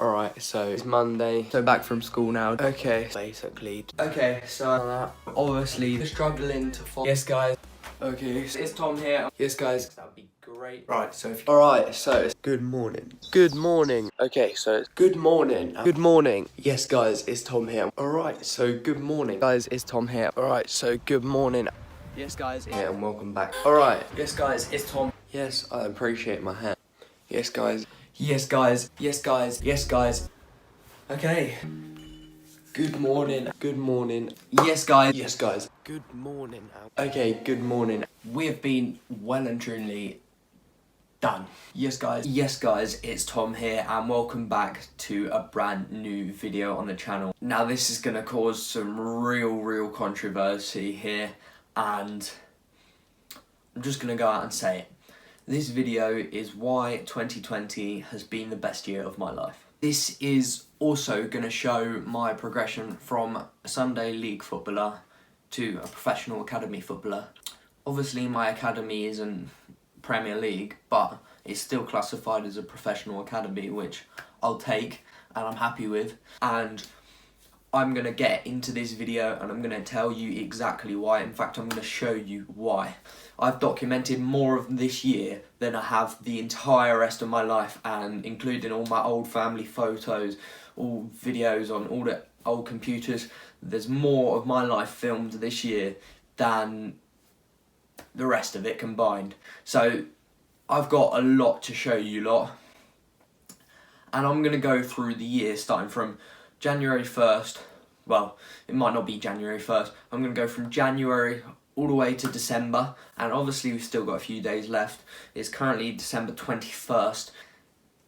Alright, so it's Monday, so back from school now. Okay, basically. Okay, so obviously struggling to find. Yes, guys. Okay, so it's Tom here. Yes, guys. That'd be great. Right, so if alright, so it's good morning. Good morning. Okay, so it's good morning. Good morning. Yes, guys, it's Tom here. Alright, so good morning. Guys, it's Tom here. Alright, so good morning. Yes, guys. Yeah, and welcome back. Alright, yes, guys, it's Tom. Yes, I appreciate my hat. Yes, guys. Yes, guys. Yes, guys. Yes, guys. Okay. Good morning. Good morning. Yes, guys. Yes, guys. Good morning. Okay, good morning. We have been well and truly done. Yes, guys. Yes, guys. It's Tom here, and welcome back to a brand new video on the channel. Now, this is going to cause some real controversy here, and I'm just going to go out and say it. This video is why 2020 has been the best year of my life. This is also going to show my progression from a Sunday league footballer to a professional academy footballer. Obviously my academy isn't Premier League, but it's still classified as a professional academy, which I'll take and I'm happy with. And I'm going to get into this video and I'm going to tell you exactly why. In fact, I'm going to show you why. I've documented more of this year than I have the entire rest of my life, and including all my old family photos, all videos on all the old computers. There's more of my life filmed this year than the rest of it combined. So I've got a lot to show you lot. And I'm going to go through the year starting from January 1st. Well, it might not be January 1st. I'm going to go from January all the way to December, and obviously we've still got a few days left. It's currently December 21st.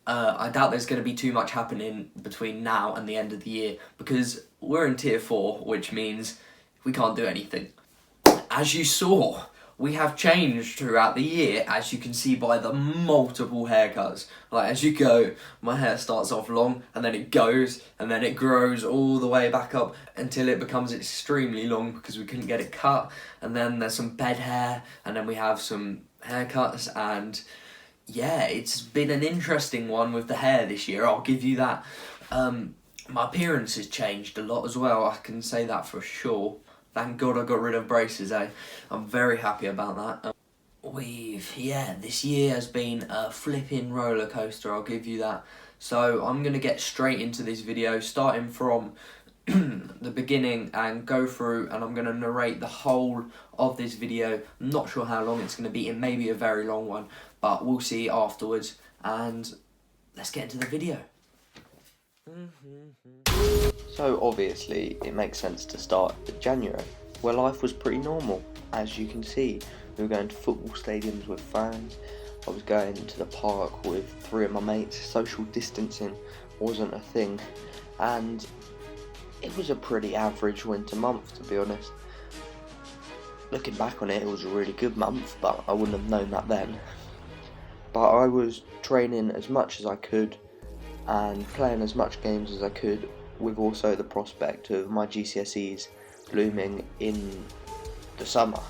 I doubt there's going to be too much happening between now and the end of the year, because we're in tier 4, which means we can't do anything. As you saw, we have changed throughout the year, as you can see by the multiple haircuts. Like, as you go, my hair starts off long, and then it goes, and then it grows all the way back up until it becomes extremely long because we couldn't get it cut. And then there's some bed hair, and then we have some haircuts, and yeah, it's been an interesting one with the hair this year, I'll give you that. My appearance has changed a lot as well, I can say that for sure. Thank God I got rid of braces, eh? I'm very happy about that. This year has been a flipping roller coaster, I'll give you that. So I'm going to get straight into this video, starting from the beginning and go through, and I'm going to narrate the whole of this video. I'm not sure how long it's going to be, it may be a very long one, but we'll see afterwards, and let's get into the video. So obviously it makes sense to start in January, where life was pretty normal. As you can see, we were going to football stadiums with fans, I was going to the park with 3 of my mates, social distancing wasn't a thing, and it was a pretty average winter month, to be honest. Looking back on it, it was a really good month, but I wouldn't have known that then. But I was training as much as I could and playing as much games as I could, with also the prospect of my GCSEs looming in the summer.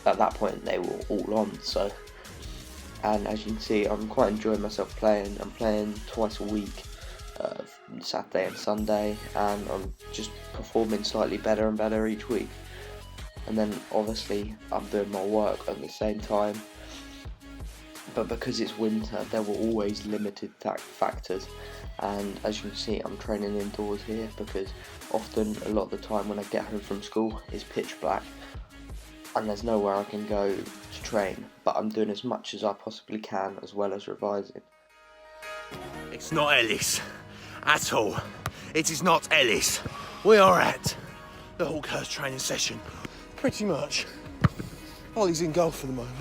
At that point they were all on, so, and as you can see, I'm quite enjoying myself playing. I'm playing twice a week, Saturday and Sunday, and I'm just performing slightly better and better each week. And then obviously I'm doing my work at the same time. But because it's winter, there were always limited factors, and as you can see, I'm training indoors here because often, a lot of the time when I get home from school, it's pitch black and there's nowhere I can go to train, but I'm doing as much as I possibly can, as well as revising. It's not Ellis at all. It is not Ellis. We are at the Hawkhurst training session, pretty much. Ollie's in goal for the moment.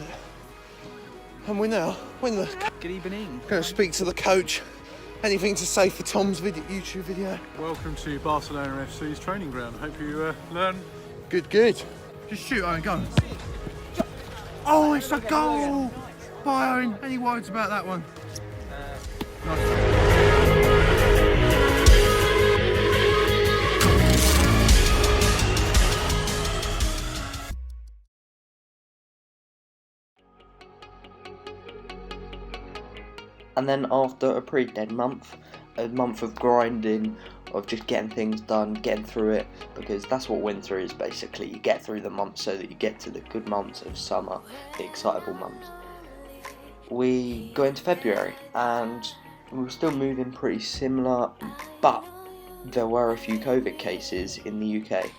And we're now, Good evening. going to speak to the coach. Anything to say for Tom's YouTube video? Welcome to Barcelona FC's training ground. Hope you learn. Good. Just shoot, Owen, go. Oh, it's a goal! Bye, Owen. Any words about that one? Nice. And then after a pretty dead month, a month of grinding, of just getting things done, getting through it, because that's what winter is basically. You get through the months so that you get to the good months of summer, the excitable months. We go into February and we were still moving pretty similar, but there were a few COVID cases in the UK.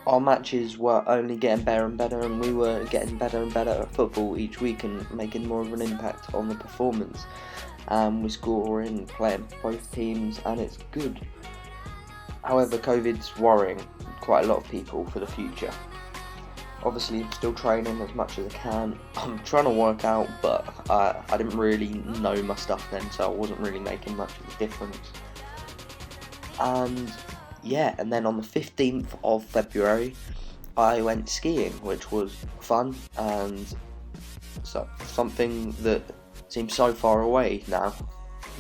Our matches were only getting better and better, and we were getting better and better at football each week and making more of an impact on the performance. We're scoring, playing both teams, and it's good. However, COVID's worrying quite a lot of people for the future. Obviously, I'm still training as much as I can. I'm trying to work out, but I didn't really know my stuff then, so I wasn't really making much of a difference. And yeah, and then on the 15th of February, I went skiing, which was fun, and so something that seems so far away now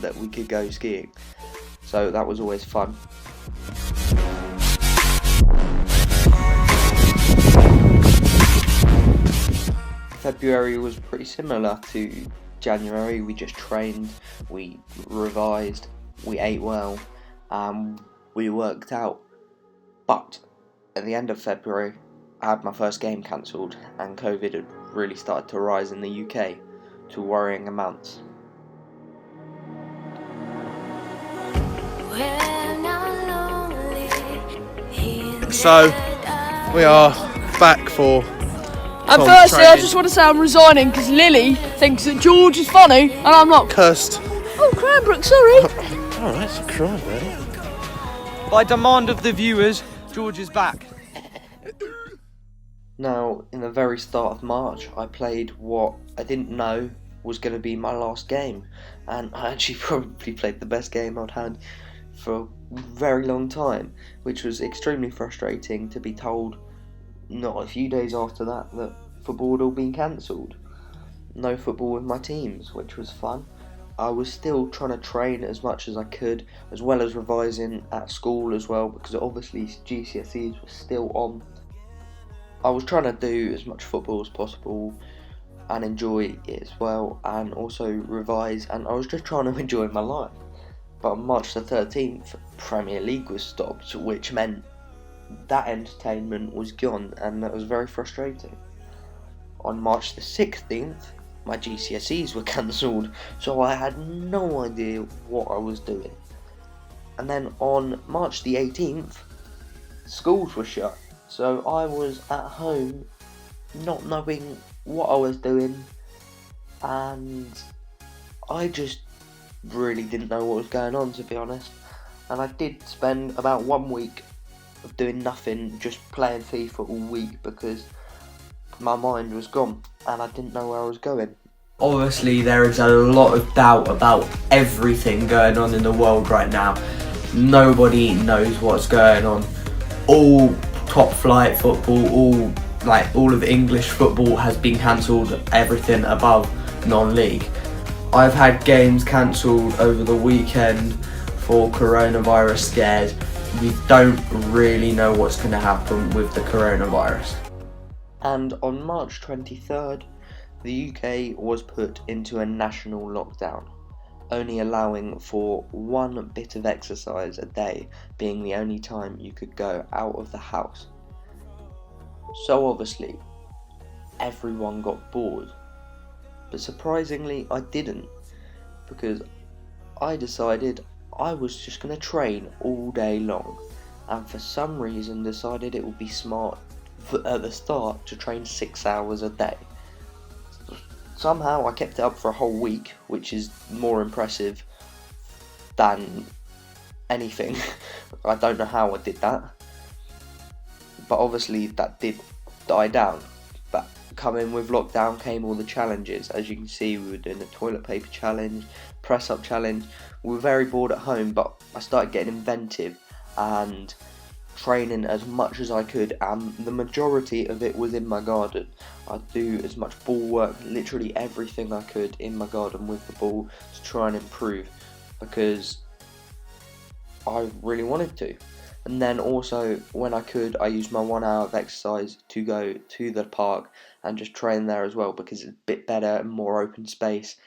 that we could go skiing. So that was always fun. February was pretty similar to January. We just trained, we revised, we ate well, we worked out. But at the end of February, I had my first game cancelled, and COVID had really started to rise in the UK to worrying amounts. So we are back for. And firstly, I just want to say I'm resigning because Lily thinks that George is funny and I'm not. Cursed. Oh, Cranbrook, sorry. Alright, it's a crime, really. By demand of the viewers, George is back. Now, in the very start of March, I played what I didn't know was going to be my last game, and I actually probably played the best game I'd had for a very long time, which was extremely frustrating to be told not a few days after that football had all been cancelled. No football with my teams, which was fun. I was still trying to train as much as I could, as well as revising at school as well, because obviously GCSEs were still on. I was trying to do as much football as possible and enjoy it as well, and also revise, and I was just trying to enjoy my life. But on March the 13th, Premier League was stopped, which meant that entertainment was gone, and that was very frustrating. On March the 16th, my GCSEs were cancelled, so I had no idea what I was doing. And then on March the 18th, schools were shut, so I was at home not knowing what I was doing, and I just really didn't know what was going on, to be honest. And I did spend about 1 week of doing nothing, just playing FIFA all week, because my mind was gone and I didn't know where I was going. Obviously there is a lot of doubt about everything going on in the world right now. Nobody knows what's going on. All top flight football, all of English football has been cancelled, everything above non-league. I've had games cancelled over the weekend for coronavirus scares. We don't really know what's going to happen with the coronavirus. And on March 23rd, the UK was put into a national lockdown, only allowing for 1 bit of exercise a day, being the only time you could go out of the house. So obviously, everyone got bored. But surprisingly, I didn't, because I decided I was just going to train all day long, and for some reason decided it would be smart at the start to train 6 hours a day. Somehow I kept it up for a whole week, which is more impressive than anything. I don't know how I did that, but obviously that did die down. But coming with lockdown came all the challenges. As you can see, we were doing the toilet paper challenge, press up challenge. We were very bored at home, but I started getting inventive and training as much as I could, and the majority of it was in my garden. I'd do as much ball work, literally everything I could in my garden with the ball to try and improve, because I really wanted to. And then also, when I could, I used my 1 hour of exercise to go to the park and just train there as well, because it's a bit better and more open space,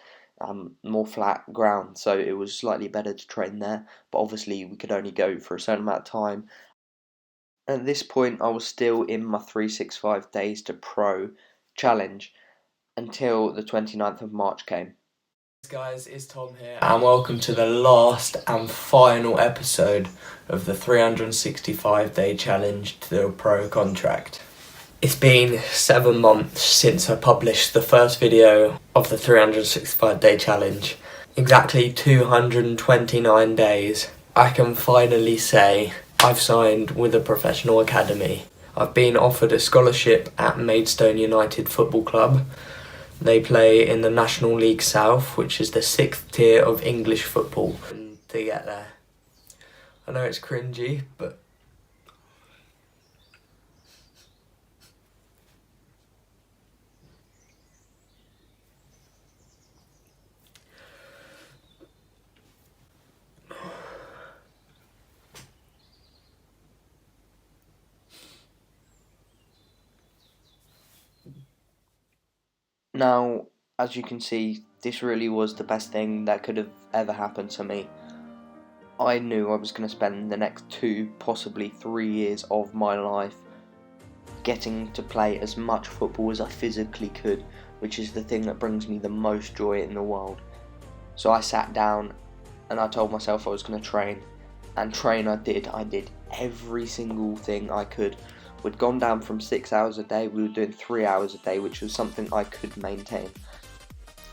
more flat ground, so it was slightly better to train there, but obviously we could only go for a certain amount of time. At this point I was still in my 365 days to pro challenge until the 29th of March came. Guys, it's Tom here and welcome to the last and final episode of the 365 day challenge to the pro contract. It's been 7 months since I published the first video of the 365 day challenge. Exactly 229 days. I can finally say I've signed with a professional academy. I've been offered a scholarship at Maidstone United Football Club. They play in the National League South, which is the 6th tier of English football. And to get there, I know it's cringy, but now, as you can see, this really was the best thing that could have ever happened to me. I knew I was going to spend the next 2, possibly 3 years of my life getting to play as much football as I physically could, which is the thing that brings me the most joy in the world. So I sat down and I told myself I was going to train, and train I did. I did every single thing I could. We'd gone down from 6 hours a day, we were doing 3 hours a day, which was something I could maintain.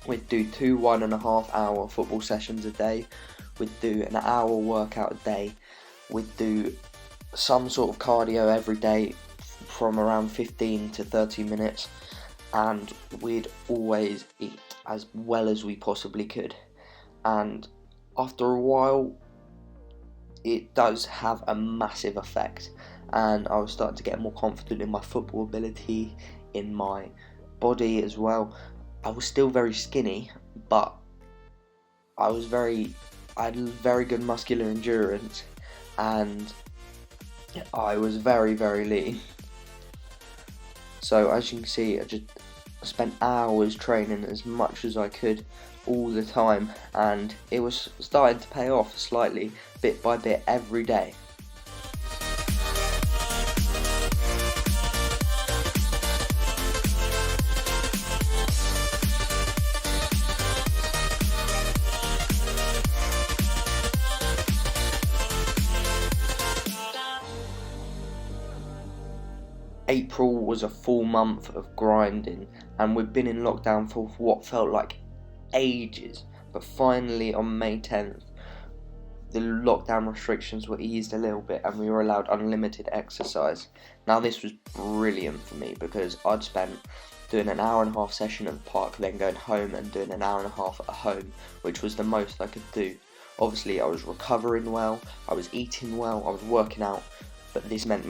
We'd do 2 1.5 hour football sessions a day, we'd do an hour workout a day, we'd do some sort of cardio every day from around 15 to 30 minutes, and we'd always eat as well as we possibly could. And after a while, it does have a massive effect, and I was starting to get more confident in my football ability, in my body as well. I was still very skinny, but I had very good muscular endurance, and I was very, very lean. So as you can see, I just spent hours training as much as I could all the time, and it was starting to pay off slightly, bit by bit, every day. April was a full month of grinding, and we'd been in lockdown for what felt like ages, but finally on May 10th the lockdown restrictions were eased a little bit and we were allowed unlimited exercise. Now this was brilliant for me because I'd spent doing an 1.5-hour session at the park, then going home and doing an 1.5 hours at home, which was the most I could do. Obviously I was recovering well, I was eating well, I was working out, but this meant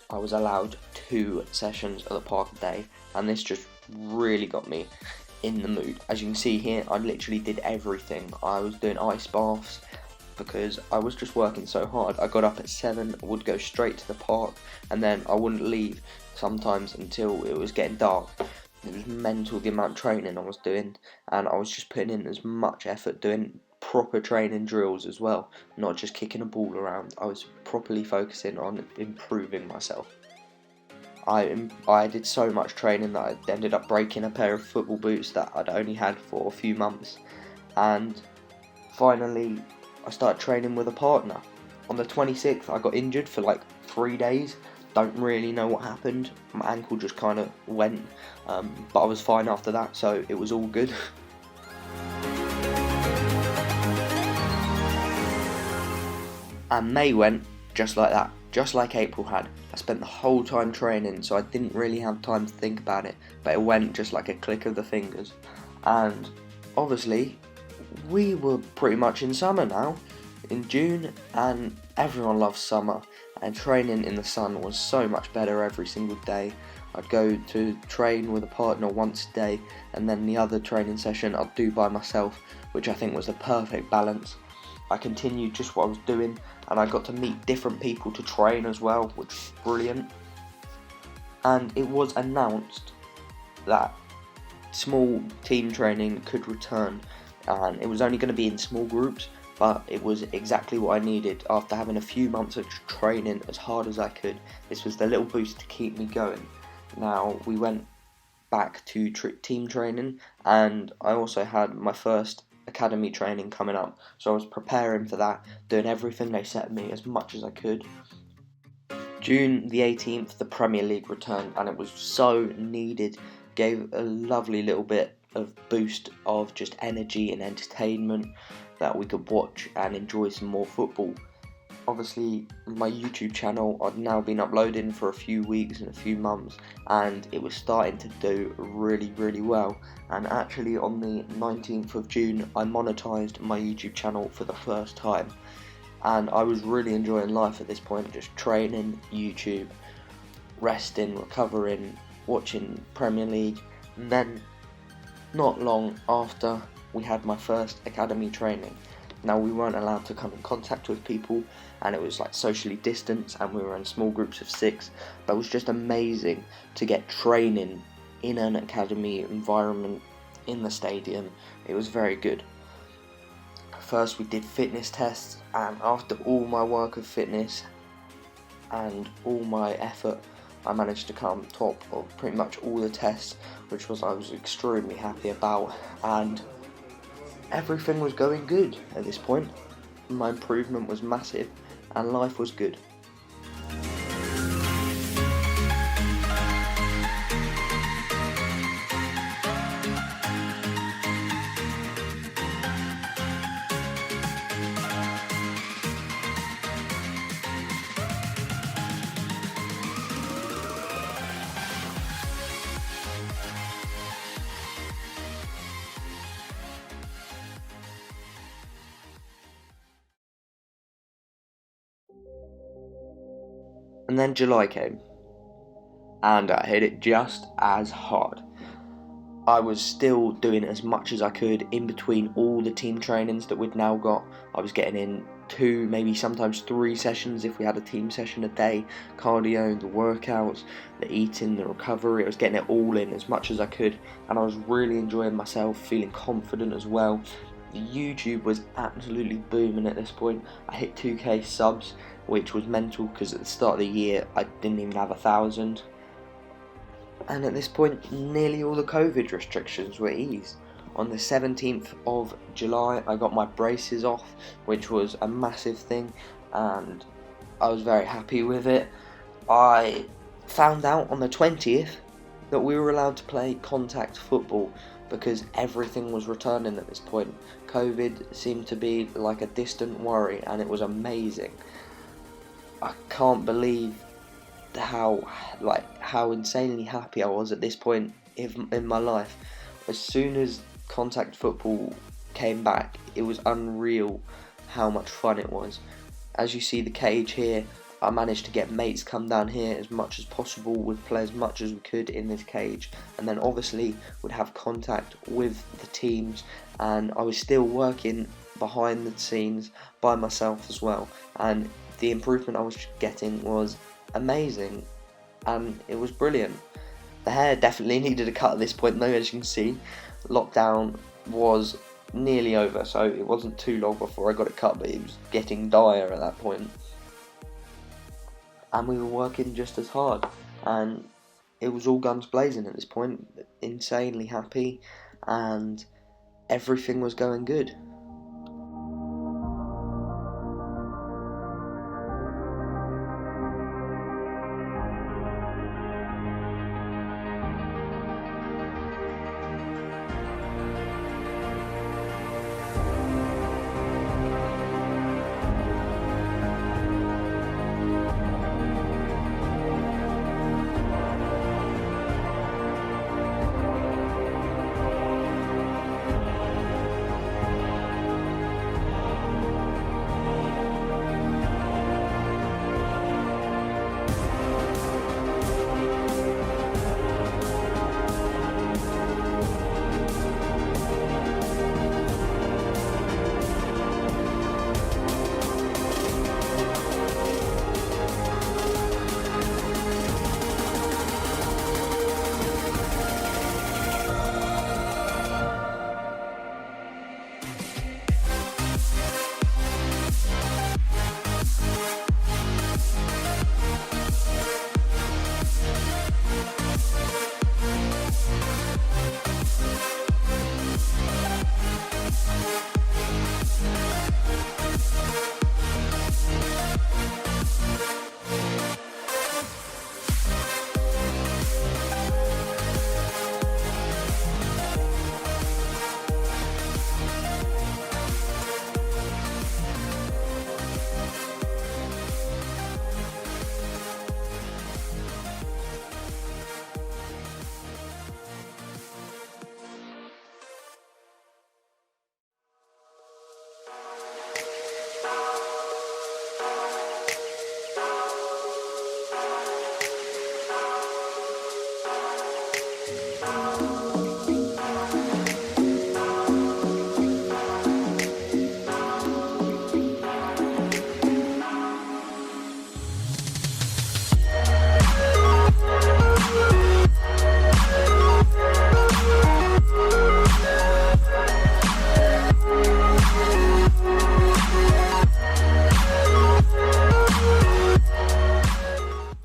I was allowed 2 sessions at the park a day, and this just really got me in the mood. As you can see here, I literally did everything. I was doing ice baths because I was just working so hard. I got up at 7, would go straight to the park, and then I wouldn't leave sometimes until it was getting dark. It was mental the amount of training I was doing, and I was just putting in as much effort doing proper training drills as well, not just kicking a ball around. I was properly focusing on improving myself. I did so much training that I ended up breaking a pair of football boots that I'd only had for a few months, and finally I started training with a partner. On the 26th I got injured for like 3 days. Don't really know what happened, my ankle just kind of went, but I was fine after that, so it was all good. And May went just like that, just like April had. I spent the whole time training, so I didn't really have time to think about it, but it went just like a click of the fingers. And obviously we were pretty much in summer now, in June, and everyone loves summer, and training in the sun was so much better every single day. I'd go to train with a partner once a day, and then the other training session I'd do by myself, which I think was the perfect balance. I continued just what I was doing, and I got to meet different people to train as well, which was brilliant. And it was announced that small team training could return, and it was only going to be in small groups, but it was exactly what I needed after having a few months of training as hard as I could. This was the little boost to keep me going. Now we went back to team training, and I also had my first academy training coming up, so I was preparing for that, doing everything they set me as much as I could. June the 18th, the Premier League returned, and it was so needed. Gave a lovely little bit of boost of just energy and entertainment that we could watch and enjoy some more football. Obviously, my YouTube channel, I'd now been uploading for a few weeks and a few months, and it was starting to do really well. And actually on the 19th of June, I monetized my YouTube channel for the first time. And I was really enjoying life at this point, just training, YouTube, resting, recovering, watching Premier League. And then, not long after, we had my first academy training. Now, we weren't allowed to come in contact with people, and it was like socially distanced, and we were in small groups of 6, but it was just amazing to get training in an academy environment in the stadium. It was very good. First we did fitness tests, and after all my work of fitness and all my effort, I managed to come top of pretty much all the tests, which I was extremely happy about, and everything was going good at this point. My improvement was massive and life was good. And then July came, and I hit it just as hard. I was still doing as much as I could in between all the team trainings that we'd now got. I was getting in 2, maybe sometimes 3 sessions if we had a team session a day. Cardio, the workouts, the eating, the recovery. I was getting it all in as much as I could, and I was really enjoying myself, feeling confident as well. The YouTube was absolutely booming at this point. I hit 2k subs, which was mental because at the start of the year I didn't even have 1,000. And at this point, nearly all the COVID restrictions were eased. On the 17th of July, I got my braces off, which was a massive thing, and I was very happy with it. I found out on the 20th that we were allowed to play contact football because everything was returning at this point. COVID seemed to be like a distant worry, and it was amazing. I can't believe how insanely happy I was at this point in my life. As soon as contact football came back, it was unreal how much fun it was. As you see the cage here, I managed to get mates come down here as much as possible. We'd play as much as we could in this cage, and then obviously we'd have contact with the teams, and I was still working behind the scenes by myself as well, and the improvement I was getting was amazing, and it was brilliant. The hair definitely needed a cut at this point though. As you can see, lockdown was nearly over, so it wasn't too long before I got it cut, but it was getting dire at that point. And we were working just as hard, and it was all guns blazing at this point. Insanely happy, and everything was going good.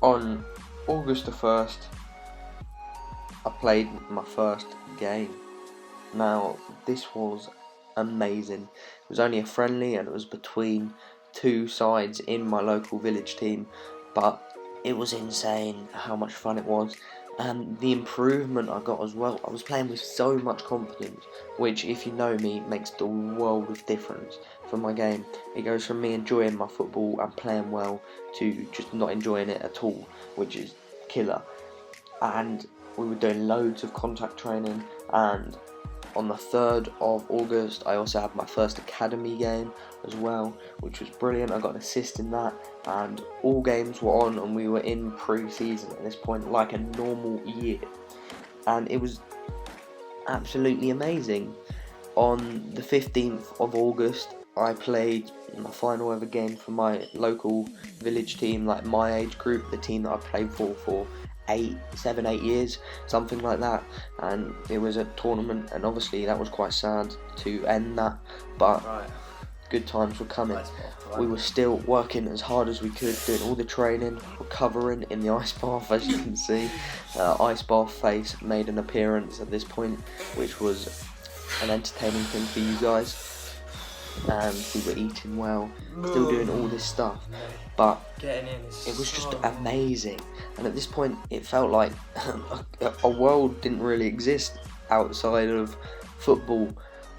On August the 1st, I played my first game. Now, this was amazing. It was only a friendly and it was between two sides in my local village team, but it was insane how much fun it was. And the improvement I got as well, I was playing with so much confidence, which, if you know me, makes the world of difference for my game. It goes from me enjoying my football and playing well to just not enjoying it at all, which is killer. And we were doing loads of contact training, and on the 3rd of August I also had my first academy game as well, which was brilliant. I got an assist in that, and all games were on and we were in pre-season at this point like a normal year, and it was absolutely amazing. On the 15th of August I played my final ever game for my local village team, like my age group, the team that I played for 7, 8 years, something like that, and it was a tournament, and obviously that was quite sad to end that, but good times were coming. We were still working as hard as we could, doing all the training, recovering in the ice bath, as you can see. Ice bath face made an appearance at this point, which was an entertaining thing for you guys. And we were eating well, still doing all this stuff, but it was just amazing. And at this point it felt like a world didn't really exist outside of football.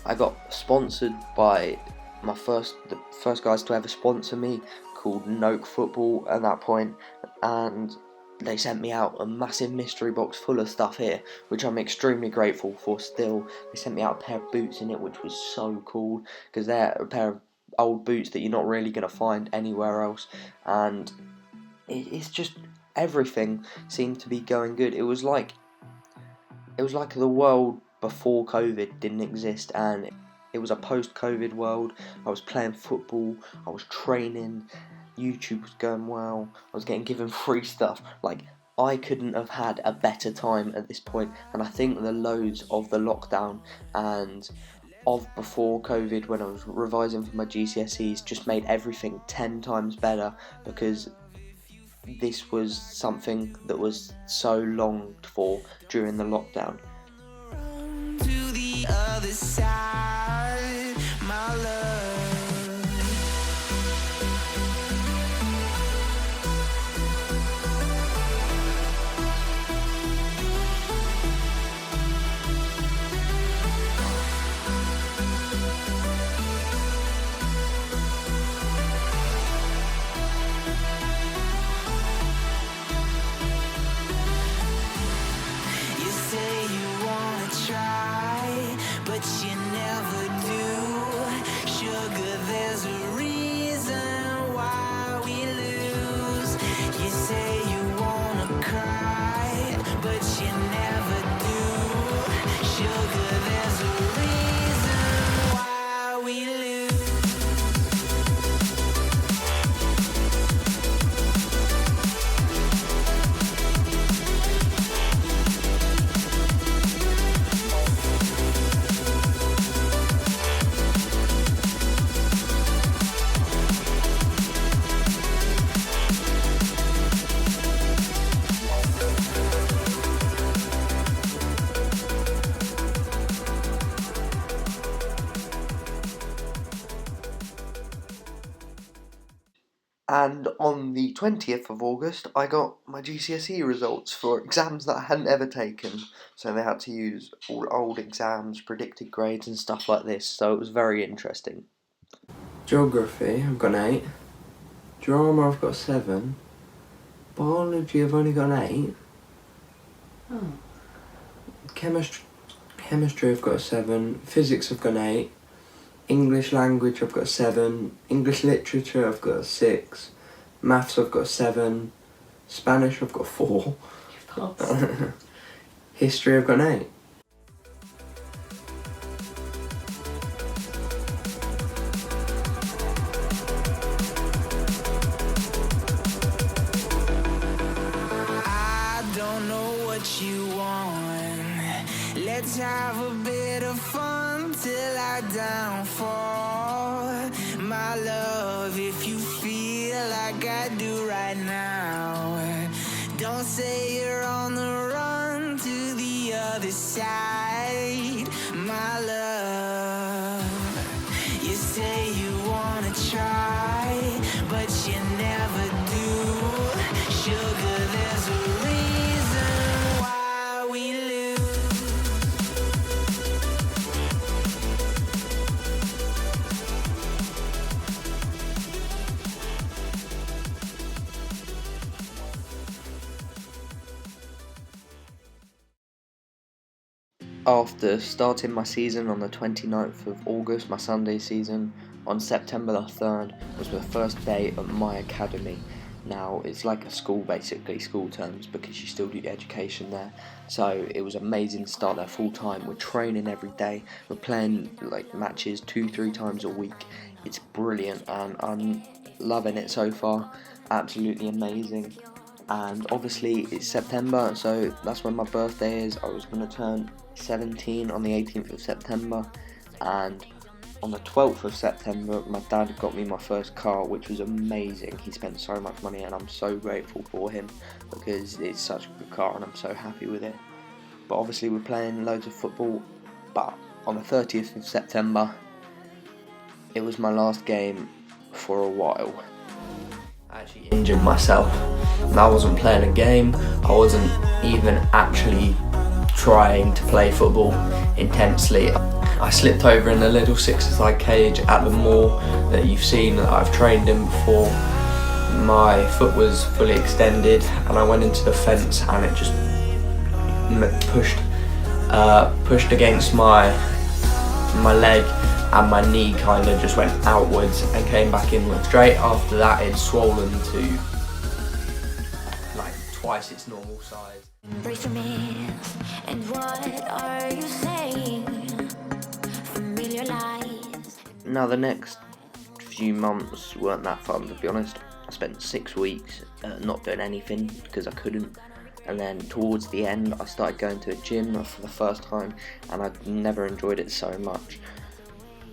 I got sponsored by the first guys to ever sponsor me, called NOKE Football at that point, and they sent me out a massive mystery box full of stuff here, which I'm extremely grateful for still. They sent me out a pair of boots in it, which was so cool, because they're a pair of old boots that you're not really going to find anywhere else, and it's just, everything seemed to be going good. It was like the world before COVID didn't exist, and it was a post-COVID world. I was playing football, I was training, YouTube was going well, I was getting given free stuff. Like, I couldn't have had a better time at this point, and I think the loads of the lockdown and of before COVID, when I was revising for my GCSEs, just made everything 10 times better, because this was something that was so longed for during the lockdown. To the other side, my love. You say you wanna try, but you never do. Sugar, there's a reason why we lose. You say you wanna cry, but you never do. Sugar, there's a reason why we lose. And on the 20th of August, I got my GCSE results for exams that I hadn't ever taken. So they had to use all old exams, predicted grades and stuff like this. So it was very interesting. Geography, I've got an 8. Drama, I've got 7. Biology, I've only got an 8. Chemistry, I've got a 7. Physics, I've got an 8. English language I've got a 7, English literature I've got a 6, maths I've got a 7, Spanish I've got a 4, history I've got an 8. I don't know what you want. Let's have a bit of fun till I downfall. My love, if you feel like I do right now, don't say you're on the run to the other side. My love, you say you wanna try, but you never do. Sugar, there's a reason why we lose. After starting my season on the 29th of August, my Sunday season, on September the 3rd was the first day at my academy. Now, it's like a school basically, school terms, because you still do your education there. So it was amazing to start there full time. We're training every day, we're playing like matches 2-3 times a week. It's brilliant and I'm loving it so far, absolutely amazing. And obviously it's September, so that's when my birthday is. I was going to turn 17 on the 18th of September, and on the 12th of September my dad got me my first car, which was amazing. He spent so much money and I'm so grateful for him because it's such a good car and I'm so happy with it. But obviously we're playing loads of football, but on the 30th of September it was my last game for a while. I actually injured myself and I wasn't playing a game, I wasn't even actually trying to play football intensely. I slipped over in a little 6-a-side cage at the moor that you've seen that I've trained in before. My foot was fully extended and I went into the fence and it just pushed against my leg, and my knee kind of just went outwards and came back inwards. Straight after that it's swollen to like twice its normal size. Embrace me, and what are you saying? Familiar lies. Now the next few months weren't that fun, to be honest. I spent 6 weeks not doing anything because I couldn't, and then towards the end I started going to a gym for the first time and I'd never enjoyed it so much.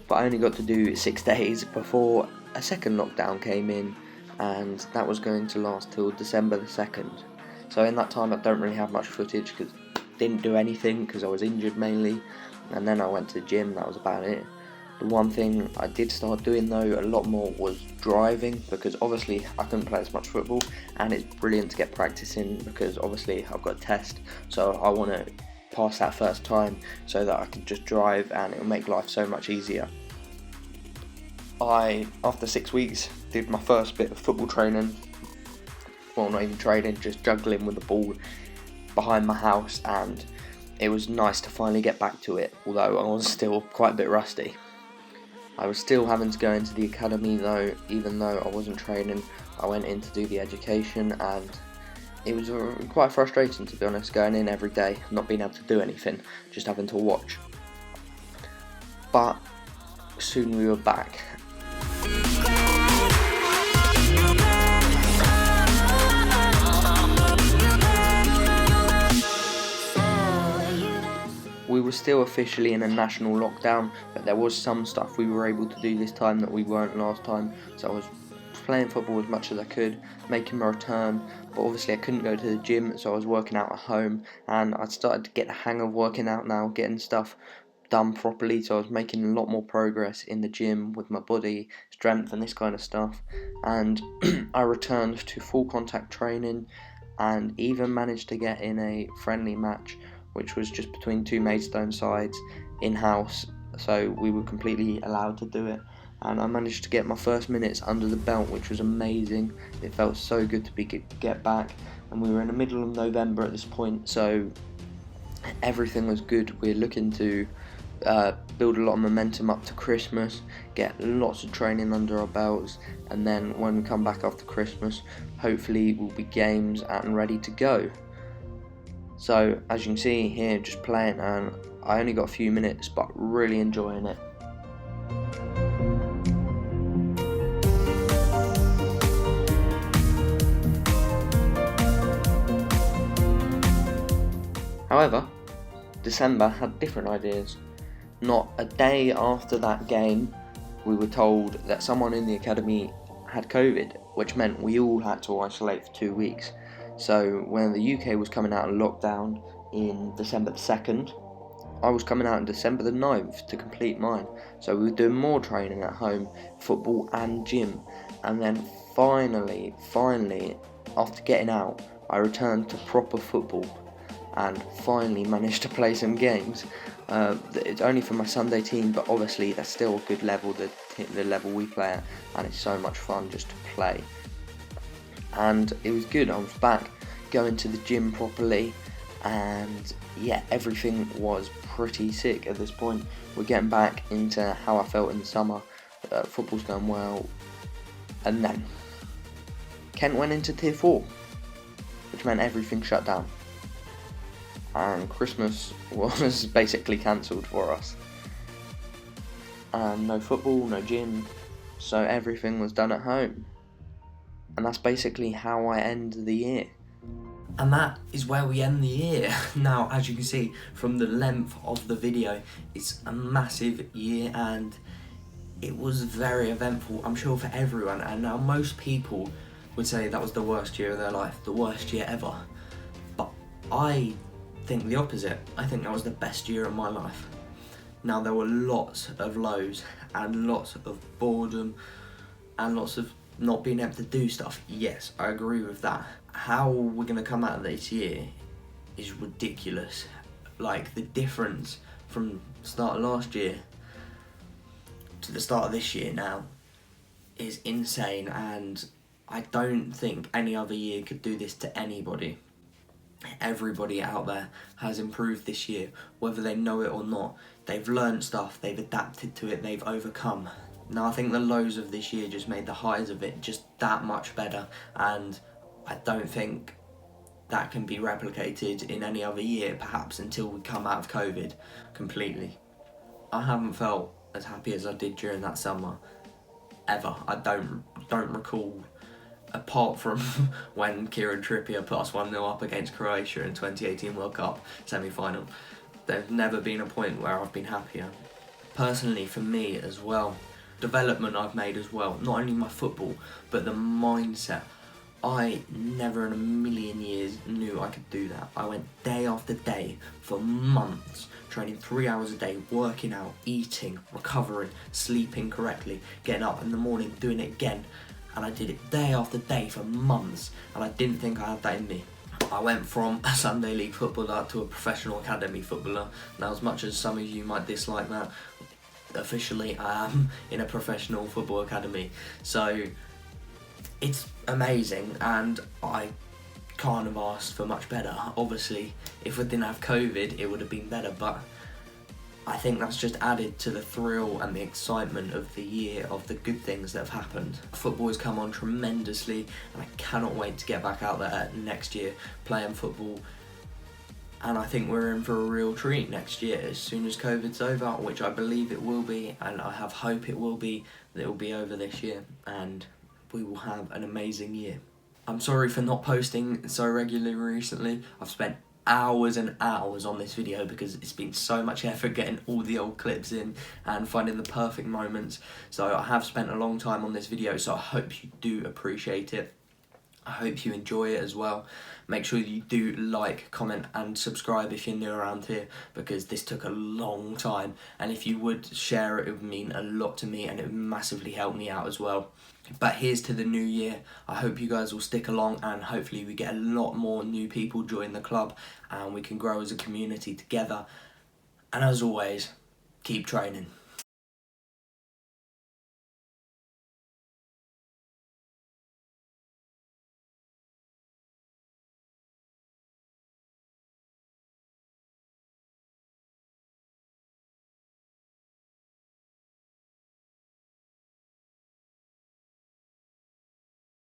But I only got to do 6 days before a second lockdown came in, and that was going to last till December the 2nd. So in that time I don't really have much footage because I didn't do anything because I was injured mainly, and then I went to the gym, that was about it. The one thing I did start doing though a lot more was driving, because obviously I couldn't play as much football and it's brilliant to get practice in because obviously I've got a test, so I want to pass that first time so that I can just drive and it'll make life so much easier. After 6 weeks, did my first bit of football training. Well, not even training, just juggling with the ball behind my house, and it was nice to finally get back to it, although I was still quite a bit rusty. I was still having to go into the academy though, even though I wasn't training. I went in to do the education and it was quite frustrating, to be honest, going in every day, not being able to do anything, just having to watch. But soon we were back. We were still officially in a national lockdown, but there was some stuff we were able to do this time that we weren't last time. So I was playing football as much as I could, making my return, but obviously I couldn't go to the gym, so I was working out at home, and I started to get the hang of working out now, getting stuff done properly, so I was making a lot more progress in the gym with my body strength and this kind of stuff. And I returned to full contact training and even managed to get in a friendly match, which was just between two Maidstone sides in-house, so we were completely allowed to do it, and I managed to get my first minutes under the belt, which was amazing. It felt so good to get back, and we were in the middle of November at this point, so everything was good. We're looking to build a lot of momentum up to Christmas, get lots of training under our belts, and then when we come back after Christmas, hopefully we'll be games and ready to go. So as you can see here, just playing, and I only got a few minutes, but really enjoying it. However, December had different ideas. Not a day after that game, we were told that someone in the academy had COVID, which meant we all had to isolate for 2 weeks. So when the UK was coming out of lockdown in December the 2nd, I was coming out in December the 9th to complete mine. So we were doing more training at home, football and gym. And then finally, after getting out, I returned to proper football and finally managed to play some games. It's only for my Sunday team, but obviously that's still a good level, the level we play at, and it's so much fun just to play. And it was good. I was back going to the gym properly, and yeah, everything was pretty sick at this point. We're getting back into how I felt in the summer. Football's going well, and then Kent went into Tier 4, which meant everything shut down. And Christmas was basically cancelled for us. And no football, no gym, so everything was done at home. And that's basically how I end the year. And that is where we end the year. Now, as you can see from the length of the video, it's a massive year and it was very eventful, I'm sure, for everyone. And now most people would say that was the worst year of their life, the worst year ever. But I think the opposite. I think that was the best year of my life. Now, there were lots of lows and lots of boredom and lots of not being able to do stuff. Yes, I agree with that. How we're going to come out of this year is ridiculous. Like, the difference from the start of last year to the start of this year now is insane, and I don't think any other year could do this to anybody. Everybody out there has improved this year, whether they know it or not. They've learned stuff, they've adapted to it, they've overcome. Now, I think the lows of this year just made the highs of it just that much better, and I don't think that can be replicated in any other year, perhaps until we come out of COVID completely. I haven't felt as happy as I did during that summer, ever. I don't recall, apart from when Kieran Trippier put us 1-0 up against Croatia in 2018 World Cup semi-final. There's never been a point where I've been happier. Personally, for me as well, development I've made as well, not only my football, but the mindset. I never in a million years knew I could do that. I went day after day for months, training 3 hours a day, working out, eating, recovering, sleeping correctly, getting up in the morning, doing it again. And I did it day after day for months, and I didn't think I had that in me. I went from a Sunday league footballer to a professional academy footballer. Now, as much as some of you might dislike that, officially I am in a professional football academy. So it's amazing, and I can't have asked for much better. Obviously, if we didn't have COVID, it would have been better, but I think that's just added to the thrill and the excitement of the year, of the good things that have happened. Football has come on tremendously, and I cannot wait to get back out there next year playing football. And I think we're in for a real treat next year as soon as COVID's over, which I believe it will be, and I have hope it will be, that it will be over this year, and we will have an amazing year. I'm sorry for not posting so regularly recently. I've spent hours and hours on this video because it's been so much effort getting all the old clips in and finding the perfect moments. So I have spent a long time on this video, so I hope you do appreciate it. I hope you enjoy it as well. Make sure you do like, comment and subscribe if you're new around here, because this took a long time, and if you would share it, it would mean a lot to me and it would massively help me out as well. But here's to the new year. I hope you guys will stick along, and hopefully we get a lot more new people join the club and we can grow as a community together. And as always, keep training.